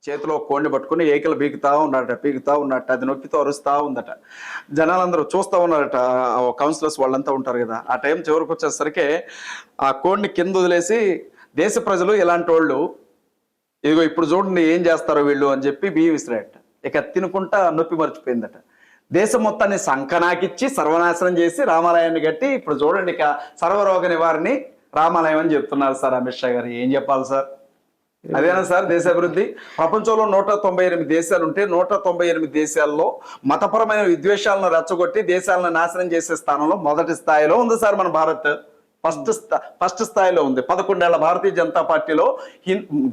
చేతిలో కోడిని పట్టుకుని ఏకలు పీకుతా ఉన్నట్ట అది నొప్పితో అరుస్తా ఉందట. జనాలందరూ చూస్తూ ఉన్నారట. కౌన్సిలర్స్ వాళ్ళంతా ఉంటారు కదా. ఆ టైం చివరికి వచ్చేసరికి ఆ కోడిని కింద వదిలేసి దేశ ప్రజలు ఇలాంటి వాళ్ళు ఇదిగో ఇప్పుడు చూడండి ఏం చేస్తారో వీళ్ళు అని చెప్పి బియ్యం విసిరాయట. ఇక తినుకుంటా నొప్పి మర్చిపోయిందట. దేశం మొత్తాన్ని సంకనాకిచ్చి సర్వనాశనం చేసి రామాలయాన్ని కట్టి ఇప్పుడు చూడండి ఇక సర్వరోగ నివారణి రామాలయం అని చెప్తున్నారు సార్ అమిత్ షా గారు. ఏం చెప్పాలి సార్? అదేనా సార్ దేశాభివృద్ధి? ప్రపంచంలో 198 దేశాలు ఉంటే 198 దేశాల్లో మతపరమైన విద్వేషాలను రెచ్చగొట్టి దేశాలను నాశనం చేసే స్థానంలో మొదటి స్థాయిలో ఉంది సార్ మన భారత్. ఫస్ట్ స్థాయిలో ఉంది. 11 ఏళ్ల భారతీయ జనతా పార్టీలో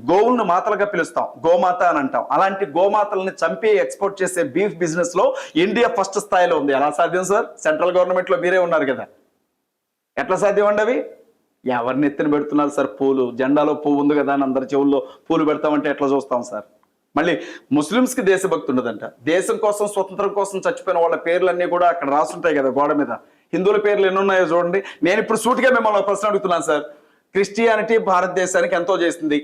గోవులను మాతలుగా పిలుస్తాం, గోమాత అని అంటాం. అలాంటి గోమాతల్ని చంపి ఎక్స్పోర్ట్ చేసే బీఫ్ బిజినెస్ లో ఇండియా ఫస్ట్ స్థాయిలో ఉంది. ఎలా సాధ్యం సార్? సెంట్రల్ గవర్నమెంట్ లో మీరే ఉన్నారు కదా, ఎట్లా సాధ్యం అండి? అవి ఎవరిని ఎత్తిన పెడుతున్నారు సార్? పూలు, జెండాలో పువ్వు ఉంది కదా అని అందరి చెవుల్లో పూలు పెడతామంటే ఎట్లా చూస్తాం సార్? మళ్ళీ ముస్లిమ్స్ కి దేశభక్తి ఉండదంట. దేశం కోసం స్వతంత్రం కోసం చచ్చిపోయిన వాళ్ళ పేర్లన్నీ కూడా అక్కడ రాసుంటాయి కదా గోడ మీద. హిందువుల పేర్లు ఎన్ని ఉన్నాయో చూడండి. నేను ఇప్పుడు సూటిగా మిమ్మల్ని ప్రశ్న అడుగుతున్నాను సార్. క్రిస్టియానిటీ భారతదేశానికి ఎంతో చేసింది,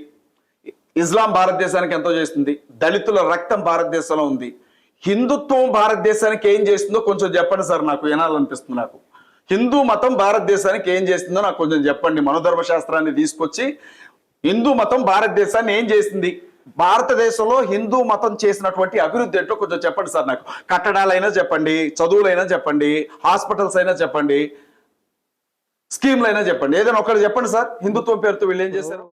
ఇస్లాం భారతదేశానికి ఎంతో చేస్తుంది, దళితుల రక్తం భారతదేశంలో ఉంది. హిందుత్వం భారతదేశానికి ఏం చేస్తుందో కొంచెం చెప్పండి సార్, నాకు వినాలనిపిస్తుంది. నాకు హిందూ మతం భారతదేశానికి ఏం చేస్తుందో నాకు కొంచెం చెప్పండి. మనోధర్మ శాస్త్రాన్ని తీసుకొచ్చి హిందూ మతం భారతదేశాన్ని ఏం చేసింది, భారతదేశంలో హిందూ మతం చేసినటువంటి అభివృద్ధి ఏంటో కొంచెం చెప్పండి సార్. నాకు కట్టడాలైనా చెప్పండి, చదువులైనా చెప్పండి, హాస్పిటల్స్ అయినా చెప్పండి, స్కీమ్లు అయినా చెప్పండి, ఏదైనా ఒకటి చెప్పండి సార్. హిందుత్వం పేరుతో వీళ్ళు ఏం చేశారు?